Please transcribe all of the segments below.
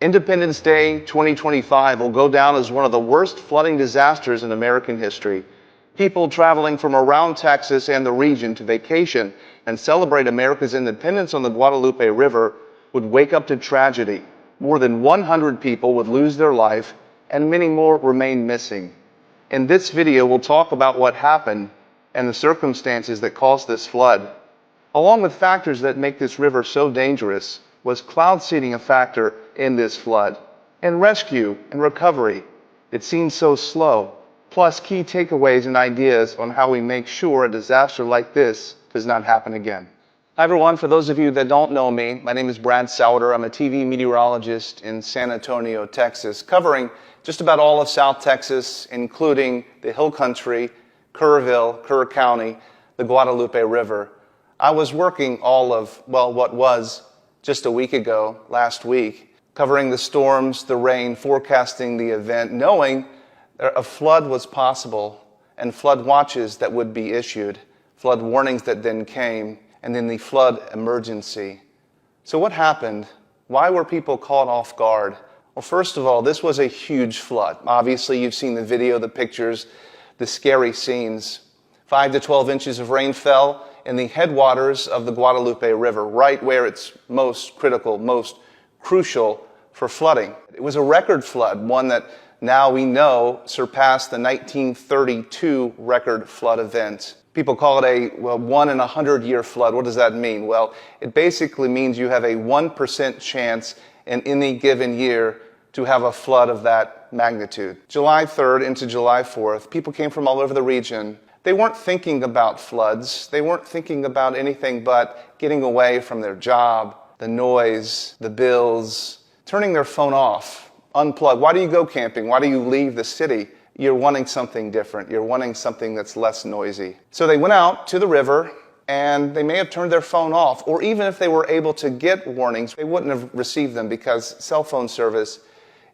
Independence Day 2025 will go down as one of the worst flooding disasters in American history. People traveling from around Texas and the region to vacation and celebrate America's independence on the Guadalupe River would wake up to tragedy. More than 100 people would lose their life and many more remain missing. In this video, we'll talk about what happened and the circumstances that caused this flood. Along with factors that make this river so dangerous, was cloud seeding a factor in this flood? And rescue and recovery, it seems so slow. Plus key takeaways and ideas on how we make sure a disaster like this does not happen again. Hi everyone, for those of you that don't know me, my name is Brad Sauter. I'm a TV meteorologist in San Antonio, Texas, covering just about all of South Texas, including the Hill Country, Kerrville, Kerr County, the Guadalupe River. I was working all of, what was just a week ago, last week, covering the storms, the rain, forecasting the event, knowing a flood was possible and flood watches that would be issued, flood warnings that then came, and then the flood emergency. So what happened? Why were people caught off guard? Well, first of all, this was a huge flood. Obviously, you've seen the video, the pictures, the scary scenes. 5 to 12 inches of rain fell in the headwaters of the Guadalupe River, right where it's most critical, most crucial for flooding. It was a record flood, one that now we know surpassed the 1932 record flood event. People call it a 1 in 100 year flood. What does that mean? Well, it basically means you have a 1% chance in any given year to have a flood of that magnitude. July 3rd into July 4th, people came from all over the region. They weren't thinking about floods. They weren't thinking about anything but getting away from their job, the noise, the bills, turning their phone off, unplug. Why do you go camping? Why do you leave the city? You're wanting something different. You're wanting something that's less noisy. So they went out to the river and they may have turned their phone off, or even if they were able to get warnings, they wouldn't have received them because cell phone service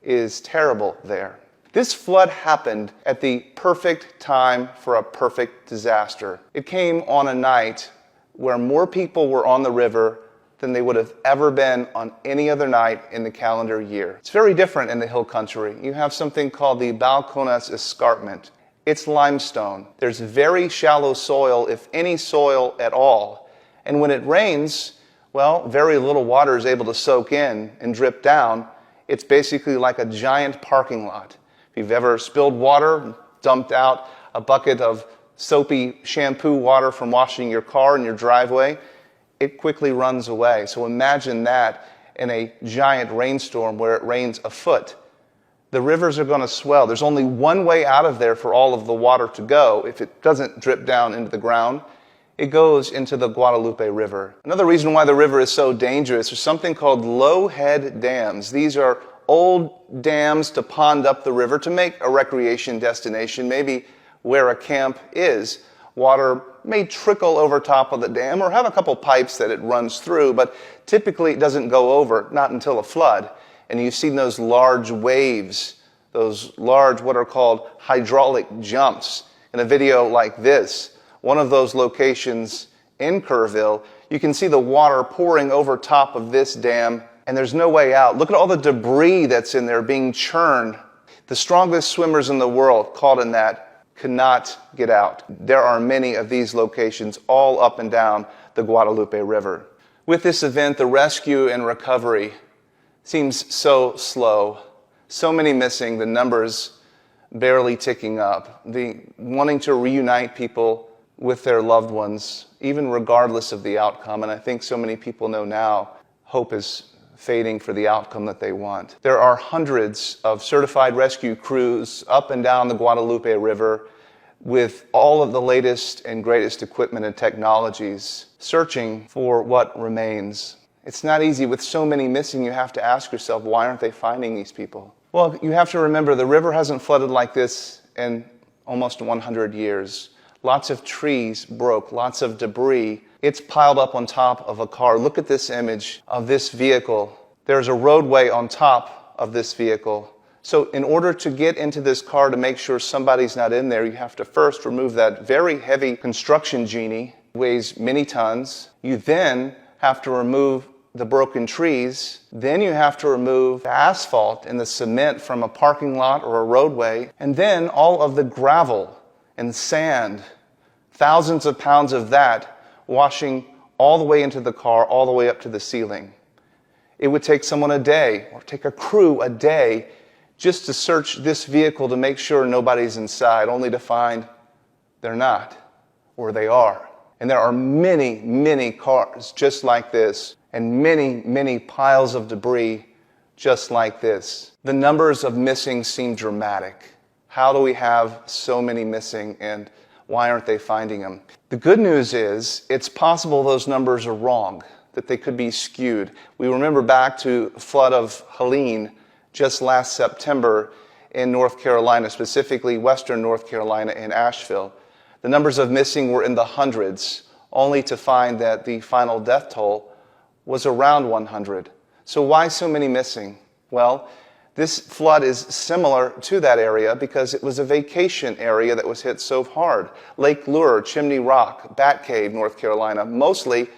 is terrible there. This flood happened at the perfect time for a perfect disaster. It came on a night where more people were on the river than they would have ever been on any other night in the calendar year. It's very different in the Hill Country. You have something called the Balcones Escarpment. It's limestone. There's very shallow soil, if any soil at all. And when it rains, very little water is able to soak in and drip down. It's basically like a giant parking lot. If you've ever spilled water, dumped out a bucket of soapy shampoo water from washing your car in your driveway, it quickly runs away. So imagine that in a giant rainstorm where it rains a foot. The rivers are going to swell. There's only one way out of there for all of the water to go. If it doesn't drip down into the ground, it goes into the Guadalupe River. Another reason why the river is so dangerous is something called Lowhead dams. These are old dams to pond up the river to make a recreation destination, maybe where a camp is. Water may trickle over top of the dam or have a couple pipes that it runs through, but typically it doesn't go over, not until a flood. And you've seen those large waves, those large what are called hydraulic jumps. In a video like this, one of those locations in Kerrville, you can see the water pouring over top of this dam and there's no way out. Look at all the debris that's in there being churned. The strongest swimmers in the world caught in that cannot get out. There are many of these locations all up and down the Guadalupe River. With this event, the rescue and recovery seems so slow. So many missing, the numbers barely ticking up. The wanting to reunite people with their loved ones, even regardless of the outcome. And I think so many people know now hope is fading for the outcome that they want. There are hundreds of certified rescue crews up and down the Guadalupe River with all of the latest and greatest equipment and technologies, searching for what remains. It's not easy. With so many missing, you have to ask yourself, why aren't they finding these people? Well, you have to remember the river hasn't flooded like this in almost 100 years. Lots of trees broke, lots of debris. It's piled up on top of a car. Look at this image of this vehicle. There's a roadway on top of this vehicle. So in order to get into this car to make sure somebody's not in there, you have to first remove that very heavy construction genie, weighs many tons. You then have to remove the broken trees. Then you have to remove the asphalt and the cement from a parking lot or a roadway. And then all of the gravel and sand, thousands of pounds of that washing all the way into the car, all the way up to the ceiling. It would take someone a day, or take a crew a day, just to search this vehicle to make sure nobody's inside, only to find they're not, or they are. And there are many, many cars just like this, and many, many piles of debris just like this. The numbers of missing seem dramatic. How do we have so many missing, and why aren't they finding them? The good news is, it's possible those numbers are wrong, that they could be skewed. We remember back to the flood of Helene just last September in North Carolina, specifically western North Carolina in Nashville. The numbers of missing were in the hundreds, only to find that the final death toll was around 100. So why so many missing? Well, this flood is similar to that area because it was a vacation area that was hit so hard. Lake Lure, Chimney Rock, Bat Cave, North Carolina, mostly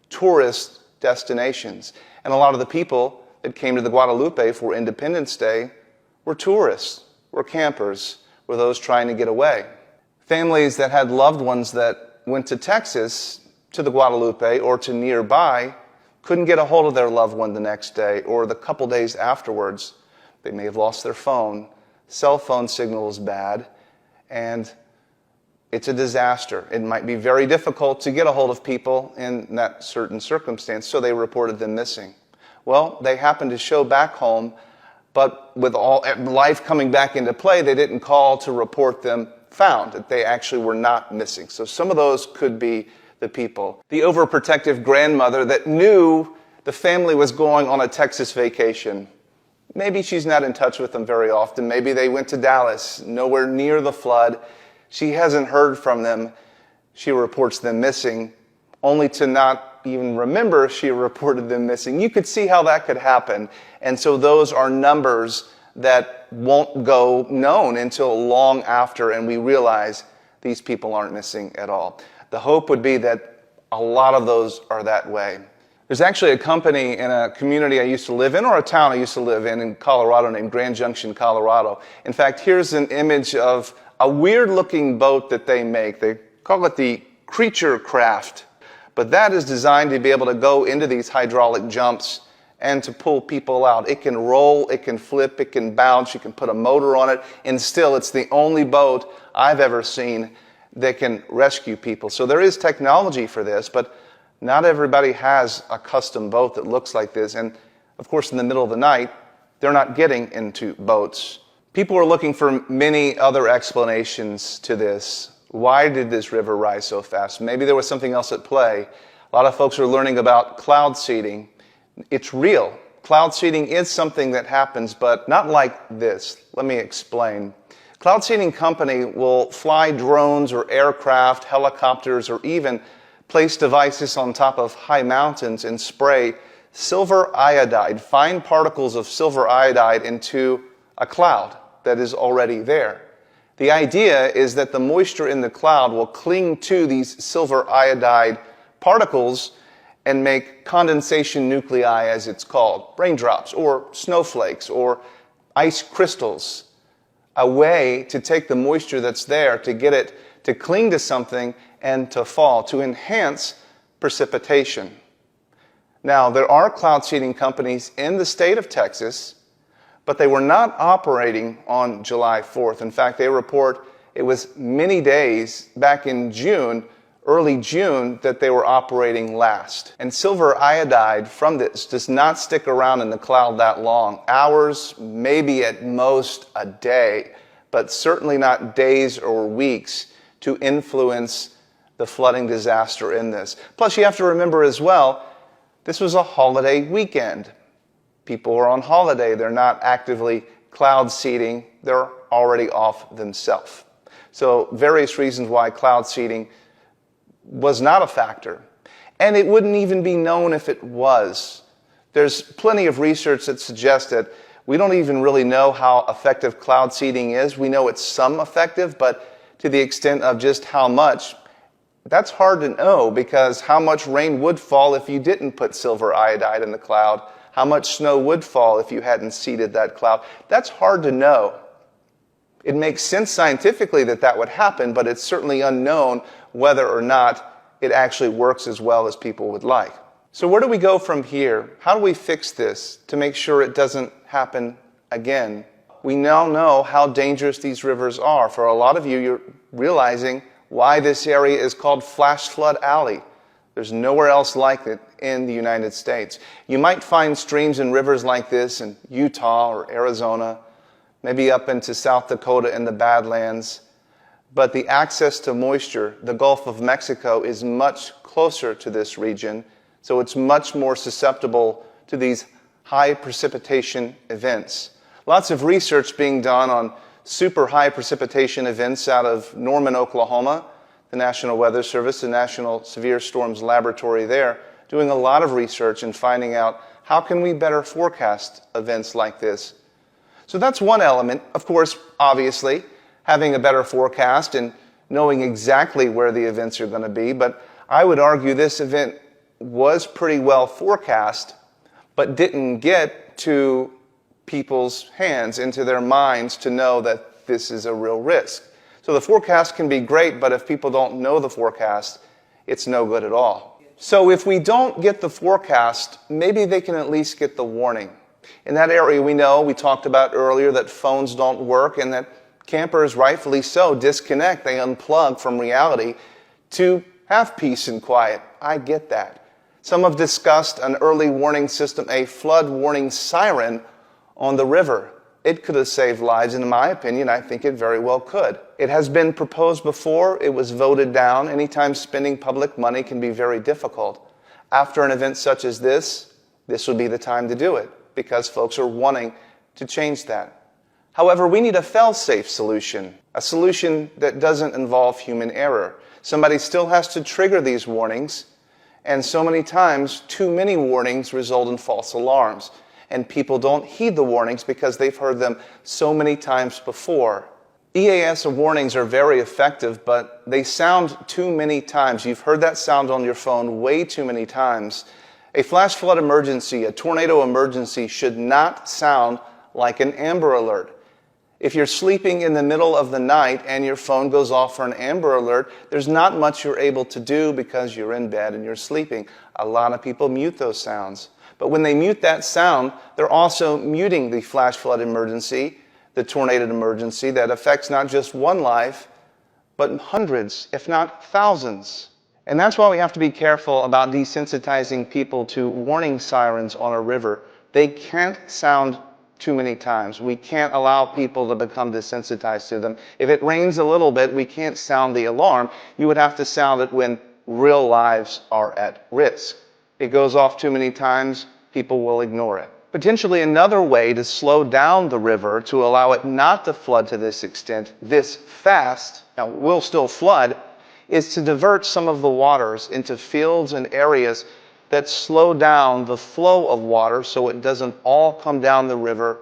tourist destinations. And a lot of the people that came to the Guadalupe for Independence Day were tourists, were campers, were those trying to get away. Families that had loved ones that went to Texas, to the Guadalupe, or to nearby, couldn't get a hold of their loved one the next day or the couple days afterwards. They may have lost their phone, cell phone signal is bad, and it's a disaster. It might be very difficult to get a hold of people in that certain circumstance, so they reported them missing. Well, they happened to show back home, but with all life coming back into play, they didn't call to report them found, that they actually were not missing. So some of those could be the people. The overprotective grandmother that knew the family was going on a Texas vacation. Maybe she's not in touch with them very often. Maybe they went to Dallas, nowhere near the flood. She hasn't heard from them. She reports them missing, only to not even remember she reported them missing. You could see how that could happen. And so those are numbers that won't go known until long after, and we realize these people aren't missing at all. The hope would be that a lot of those are that way. There's actually a company in a community I used to live in, or a town I used to live in Colorado, named Grand Junction, Colorado. In fact, here's an image of a weird-looking boat that they make. They call it the Creature Craft. But that is designed to be able to go into these hydraulic jumps and to pull people out. It can roll, it can flip, it can bounce, you can put a motor on it, and still it's the only boat I've ever seen that can rescue people. So there is technology for this, but not everybody has a custom boat that looks like this. And of course, in the middle of the night, they're not getting into boats. People are looking for many other explanations to this. Why did this river rise so fast? Maybe there was something else at play. A lot of folks are learning about cloud seeding. It's real. Cloud seeding is something that happens, but not like this. Let me explain. Cloud seeding company will fly drones or aircraft, helicopters, or even place devices on top of high mountains and spray silver iodide, fine particles of silver iodide, into a cloud that is already there. The idea is that the moisture in the cloud will cling to these silver iodide particles and make condensation nuclei, as it's called, raindrops or snowflakes or ice crystals, a way to take the moisture that's there to get it to cling to something and to fall, to enhance precipitation. Now, there are cloud seeding companies in the state of Texas, but they were not operating on July 4th. In fact, they report it was many days back in June, early June, that they were operating last. And silver iodide from this does not stick around in the cloud that long. Hours, maybe at most a day, but certainly not days or weeks to influence the flooding disaster in this. Plus, you have to remember as well, this was a holiday weekend. People are on holiday. They're not actively cloud seeding. They're already off themselves. So various reasons why cloud seeding was not a factor. And it wouldn't even be known if it was. There's plenty of research that suggests that we don't even really know how effective cloud seeding is. We know it's some effective, but to the extent of just how much, That's hard to know because how much rain would fall if you didn't put silver iodide in the cloud? How much snow would fall if you hadn't seeded that cloud? That's hard to know. It makes sense scientifically that that would happen, but it's certainly unknown whether or not it actually works as well as people would like. So where do we go from here? How do we fix this to make sure it doesn't happen again? We now know how dangerous these rivers are. For a lot of you, you're realizing why this area is called Flash Flood Alley. There's nowhere else like it in the United States. You might find streams and rivers like this in Utah or Arizona, maybe up into South Dakota in the Badlands. But the access to moisture, the Gulf of Mexico, is much closer to this region, so it's much more susceptible to these high precipitation events. Lots of research being done on super high precipitation events out of Norman, Oklahoma, the National Weather Service, the National Severe Storms Laboratory there, doing a lot of research and finding out how can we better forecast events like this. So that's one element. Of course, obviously, having a better forecast and knowing exactly where the events are going to be. But I would argue this event was pretty well forecast, but didn't get to people's hands, into their minds to know that this is a real risk. So the forecast can be great, but if people don't know the forecast, it's no good at all. So if we don't get the forecast, maybe they can at least get the warning. In that area, we talked about earlier that phones don't work and that campers, rightfully so, disconnect. They unplug from reality to have peace and quiet. I get that. Some have discussed an early warning system, a flood warning siren on the river. It could have saved lives, and in my opinion, I think it very well could. It has been proposed before. It was voted down. Anytime spending public money can be very difficult. After an event such as this would be the time to do it because folks are wanting to change that. However, we need a fail-safe solution, a solution that doesn't involve human error. Somebody still has to trigger these warnings, and so many times, too many warnings result in false alarms. And people don't heed the warnings because they've heard them so many times before. EAS warnings are very effective, but they sound too many times. You've heard that sound on your phone way too many times. A flash flood emergency, a tornado emergency, should not sound like an Amber Alert. If you're sleeping in the middle of the night and your phone goes off for an Amber Alert, there's not much you're able to do because you're in bed and you're sleeping. A lot of people mute those sounds. But when they mute that sound, they're also muting the flash flood emergency, the tornado emergency that affects not just one life, but hundreds, if not thousands. And that's why we have to be careful about desensitizing people to warning sirens on a river. They can't sound too many times. We can't allow people to become desensitized to them. If it rains a little bit, we can't sound the alarm. You would have to sound it when real lives are at risk. It goes off too many times, people will ignore it. Potentially another way to slow down the river to allow it not to flood to this extent, this fast, now it will still flood, is to divert some of the waters into fields and areas that slow down the flow of water so it doesn't all come down the river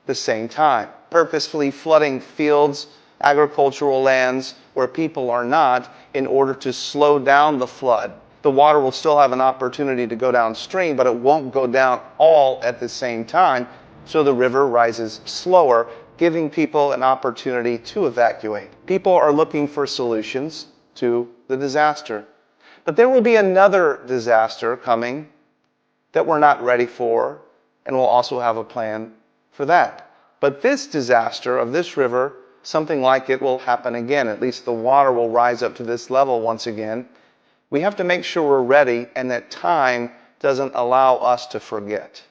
the same time. Purposefully flooding fields, agricultural lands where people are not in order to slow down the flood. The water will still have an opportunity to go downstream, but it won't go down all at the same time, so the river rises slower, giving people an opportunity to evacuate. People are looking for solutions to the disaster. But there will be another disaster coming that we're not ready for, and we'll also have a plan for that. But this disaster of this river, something like it will happen again. At least the water will rise up to this level once again. We have to make sure we're ready and that time doesn't allow us to forget.